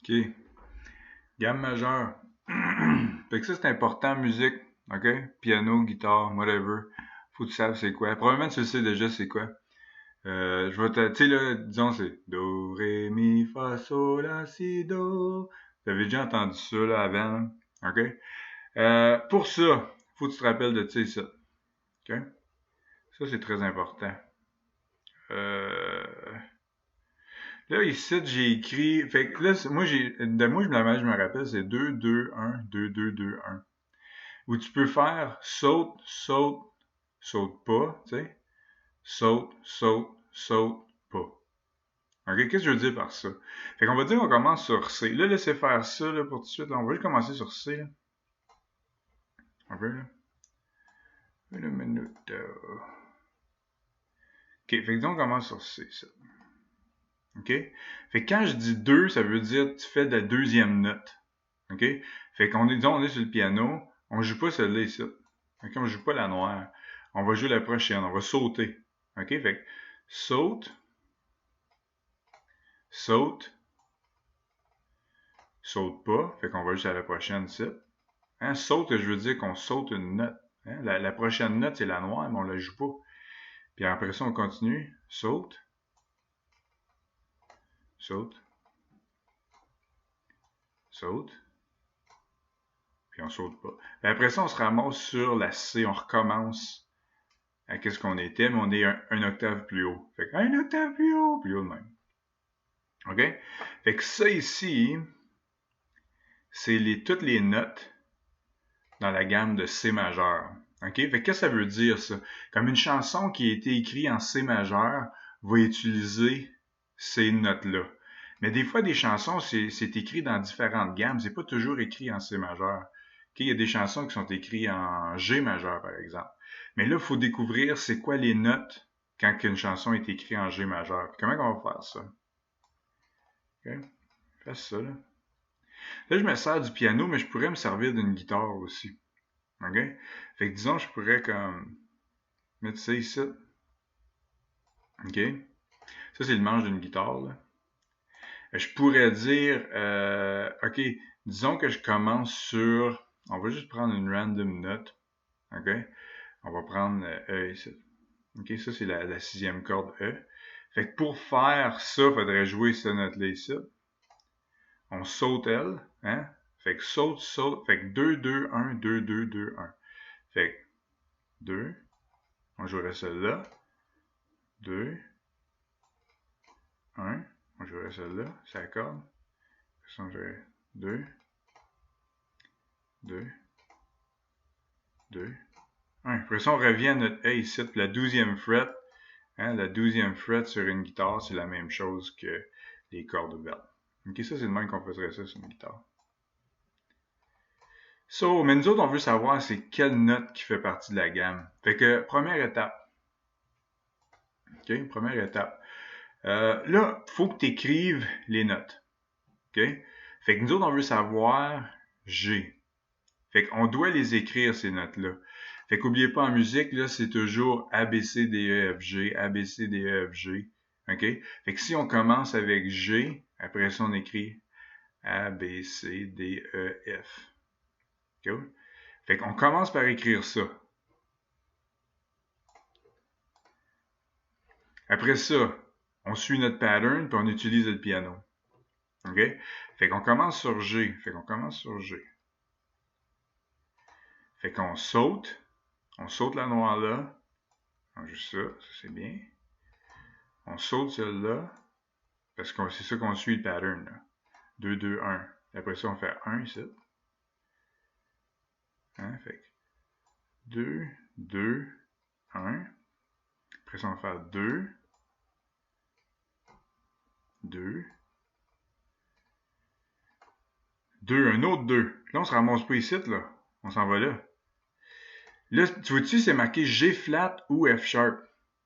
OK. Gamme majeure. Fait que ça, c'est important, musique. OK? Piano, guitare, whatever. Faut que tu saches c'est quoi. Probablement, tu le sais déjà c'est quoi. Je vais te... Tu sais, là, disons, c'est Do, Ré, Mi, Fa, Sol, La, Si, Do. Vous avez déjà entendu ça, là, avant, là. OK? Pour ça, faut que tu te rappelles de ça, ça. OK? Ça, c'est très important. Euh... Là, ici, j'ai écrit... Fait que là, moi, je me rappelle, c'est 2 2 1 2 2 2 1. Où tu peux faire saute, saute, saute pas, tu sais. Saute, saute, saute pas. OK, qu'est-ce que je veux dire par ça? Fait qu'on va dire qu'on commence sur C. Là, laissez faire ça là, pour tout de suite. Là. On va juste commencer sur C. Là. Un peu, là. Une minute. OK, fait que donc on commence sur C, ça. OK? Fait que quand je dis 2, ça veut dire que tu fais de la deuxième note. OK? Fait qu'on est, disons, on est sur le piano, on joue pas celle-là ici. OK? On joue pas la noire. On va jouer la prochaine, on va sauter. OK? Fait que saute, saute, saute pas. Fait qu'on va juste à la prochaine ici. Hein? Saute, je veux dire qu'on saute une note. Hein? La prochaine note, c'est la noire, mais on la joue pas. Puis après ça, on continue. Saute, saute, saute. Puis on saute pas. Puis après ça, on se ramasse sur la C, on recommence à qu'est-ce qu'on était, mais on est un octave plus haut. Fait que un octave plus haut de même. OK? Fait que ça ici, c'est toutes les notes dans la gamme de C majeur. OK? Fait que qu'est-ce que ça veut dire, ça? Comme une chanson qui a été écrite en C majeur va utiliser ces notes-là. Mais des fois, des chansons, c'est écrit dans différentes gammes. C'est pas toujours écrit en C majeur. Okay? Il y a des chansons qui sont écrites en G majeur, par exemple. Mais là, il faut découvrir c'est quoi les notes quand une chanson est écrite en G majeur. Puis comment on va faire ça? Okay? Fais ça, là. Là, je me sers du piano, mais je pourrais me servir d'une guitare aussi. OK? Fait que disons, je pourrais comme mettre ça ici. OK? Ça, c'est le manche d'une guitare, là. Je pourrais dire, OK, disons que je commence sur, on va juste prendre une random note. OK? On va prendre E ici. OK, ça, c'est la sixième corde E. Fait que pour faire ça, il faudrait jouer cette note-là ici. On saute elle, hein? Fait que saute, saute. Fait que 2, 2, 1, 2, 2, 2, 1. Fait que 2. On jouerait celle-là. 2. 1. On jouerait celle-là. C'est la corde. On jouerait 2. 2. 2. 1. Après ça, on revient à notre A ici. Puis la 12e fret. Hein, la 12e fret sur une guitare, c'est la même chose que les cordes ouvertes. OK, ça, c'est le même qu'on faisait ça sur une guitare. So, mais nous autres, on veut savoir c'est quelle note qui fait partie de la gamme. Fait que, première étape. OK, première étape. Là, il faut que tu écrives les notes. OK? Fait que nous autres, on veut savoir G. Fait qu'on doit les écrire, ces notes-là. Fait qu'oubliez pas, en musique, là, c'est toujours A, B, C, D, E, F, G, A, B, C, D, E, F, G. OK? Fait que si on commence avec G, après ça, on écrit A, B, C, D, E, F. OK? Fait qu'on commence par écrire ça. Après ça, on suit notre pattern, puis on utilise le piano. OK? Fait qu'on commence sur G. Fait qu'on commence sur G. Fait qu'on saute. On saute la noire là. Juste ça, ça c'est bien. On saute celle-là. Parce que c'est ça qu'on suit le pattern. Là. 2, 2, 1. Après ça, on fait 1 ici. Hein? Fait que 2, 2, 1. Après ça, on va faire 2, 2, 2, un autre 2. Là, on se ramasse pas ici, là. On s'en va là. Là, tu vois-tu, c'est marqué G flat ou F sharp.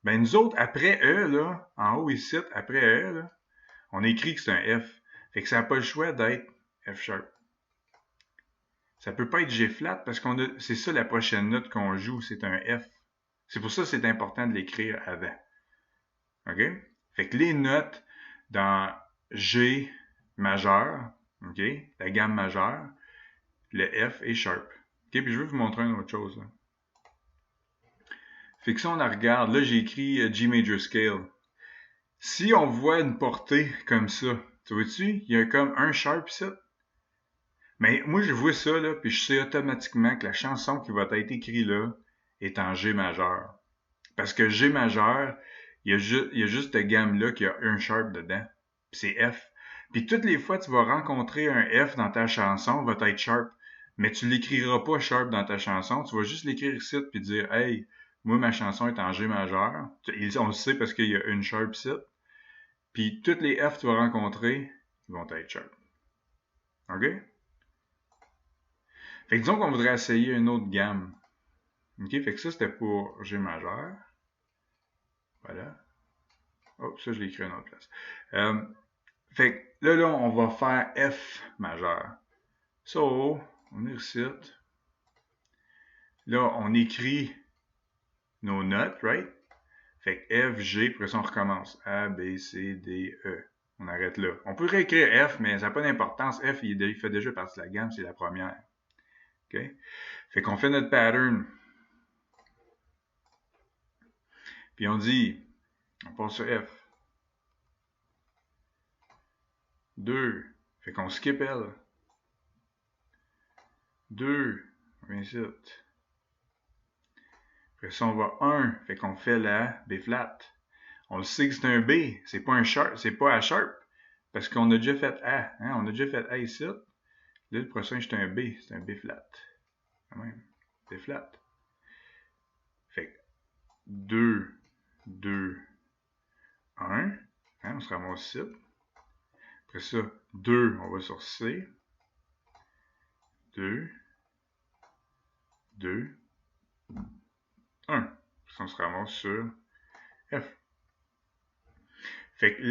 Ben, nous autres, après E, là, en haut ici, après E, là, on écrit que c'est un F. Fait que ça n'a pas le choix d'être F sharp. Ça peut pas être G flat parce c'est ça la prochaine note qu'on joue, c'est un F. C'est pour ça que c'est important de l'écrire avant. OK? Fait que les notes dans G majeur, OK? La gamme majeure, le F est sharp. OK? Puis je vais vous montrer une autre chose. Là. Fait que si on la regarde, là j'ai écrit G major scale. Si on voit une portée comme ça, tu vois-tu? Il y a comme un sharp ici. Mais moi je vois ça, là, puis je sais automatiquement que la chanson qui va être écrite là est en G majeur. Parce que G majeur, il y a juste cette gamme-là qui a un sharp dedans. Puis c'est F. Puis toutes les fois que tu vas rencontrer un F dans ta chanson, va être sharp. Mais tu l'écriras pas sharp dans ta chanson. Tu vas juste l'écrire ici puis dire hey, moi ma chanson est en G majeur. On le sait parce qu'il y a une sharp ici. Puis toutes les F que tu vas rencontrer, ils vont être sharp. OK? Fait que disons qu'on voudrait essayer une autre gamme. OK? Fait que ça, c'était pour G majeur. Voilà. Oh, ça, je l'ai écrit à une autre place. Fait que là, on va faire F majeur. So, on est ici. Là, on écrit nos notes, right? Fait que F, G, puis après ça, on recommence. A, B, C, D, E. On arrête là. On peut réécrire F, mais ça n'a pas d'importance. F, il fait déjà partie de la gamme, c'est la première. OK? Fait qu'on fait notre pattern. Puis on dit, on passe sur F. 2. Fait qu'on skip L. 2. On vient ici. Après ça, on va 1. Fait qu'on fait la B flat. On le sait que c'est un B. C'est pas un sharp. C'est pas A sharp. Parce qu'on a déjà fait A. Hein? On a déjà fait A ici. Là, le prochain, c'est un B. C'est un B flat. Quand même. B flat. Fait que 2, 2, 1. Hein? On se ramasse ici. Après ça, 2, on va sur C. 2, 2, 1. Puis on se ramasse sur F. Fait que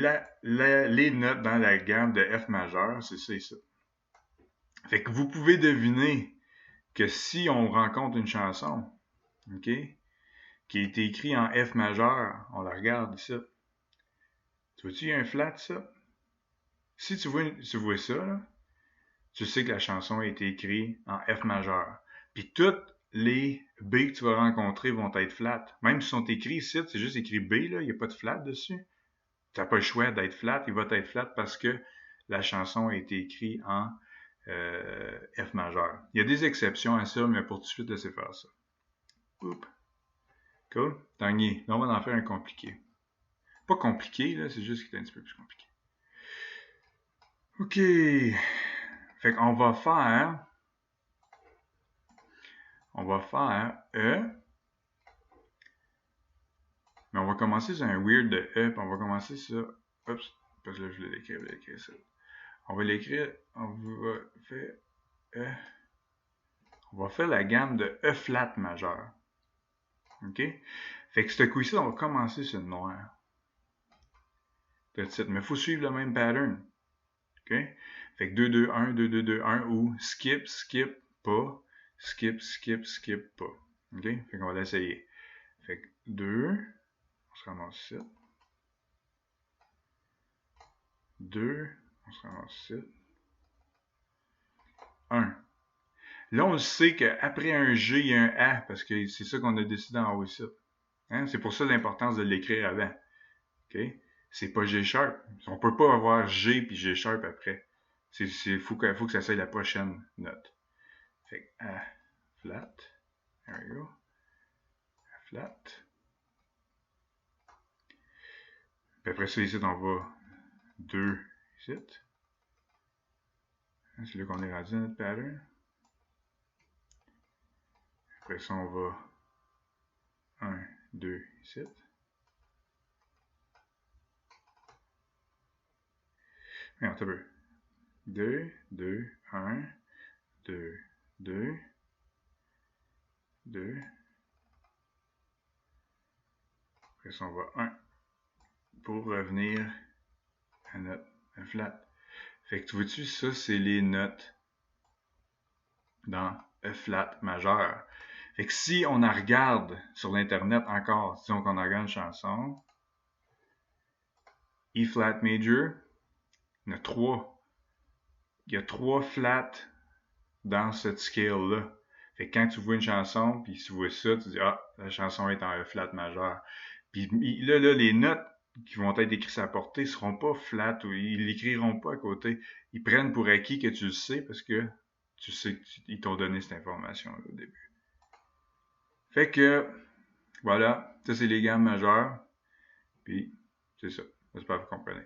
les notes dans la gamme de F majeur, c'est ça et ça. Fait que vous pouvez deviner que si on rencontre une chanson, OK, qui a été écrite en F majeur, on la regarde ici. Tu vois-tu, il y a un flat, ça? Si tu vois ça, là, tu sais que la chanson a été écrite en F majeur. Puis toutes les B que tu vas rencontrer vont être flat. Même s'ils sont écrits ici, c'est juste écrit B, là, il n'y a pas de flat dessus. Tu n'as pas le choix d'être flat, il va être flat parce que la chanson a été écrite en F majeur. Il y a des exceptions à ça, mais pour tout de suite, laisser faire ça. Oups. Cool. Tanguy. Là, on va en faire un compliqué. Pas compliqué, là, c'est juste qu'il est un petit peu plus compliqué. OK. Fait qu'on va faire E. Mais on va commencer sur un weird de E, puis on va commencer sur... Oups, parce que là, je l'ai écrit ça. On va l'écrire, on va faire E. On va faire la gamme de E flat majeur. OK? Fait que ce coup-ci, on va commencer sur le noir. Mais il faut suivre le même pattern. OK? Fait que 2, 2, 1, 2, 2, 2, 1 ou skip, skip, pas. Skip, skip, skip, pas. OK? Fait qu'on va l'essayer. Fait que 2, on se ramasse ici. 2, on se ramasse ici. 1. Là, on sait qu'après un G, il y a un A, parce que c'est ça qu'on a décidé en haut ici. Hein? C'est pour ça l'importance de l'écrire avant. OK? C'est pas G sharp. On peut pas avoir G puis G sharp après. Il faut que ça soit la prochaine note. Fait que A flat. There we go. A flat. Puis après ça, ici, on va 2 ici. C'est là qu'on est rendu dans notre pattern. Après ça, on va 1, 2 ici. Mais attends un peu. 2, 2, 1, 2, 2, 2. Après ça, on va 1 pour revenir à notre flat. Fait que tu vois-tu, ça, c'est les notes dans E flat majeur. Fait que si on en regarde sur l'Internet encore, disons qu'on en regarde une chanson, E flat major, il y en a 3. il y a 3 flats dans cette scale-là. Fait que quand tu vois une chanson, puis tu vois ça, tu dis, ah, la chanson est en E flat majeur. Puis là, les notes qui vont être écrites à portée ne seront pas flat ou ils l'écriront pas à côté. Ils prennent pour acquis que tu le sais parce que tu sais qu'ils t'ont donné cette information-là au début. Fait que, voilà, ça c'est les gammes majeures. Puis, c'est ça. J'espère que vous comprenez.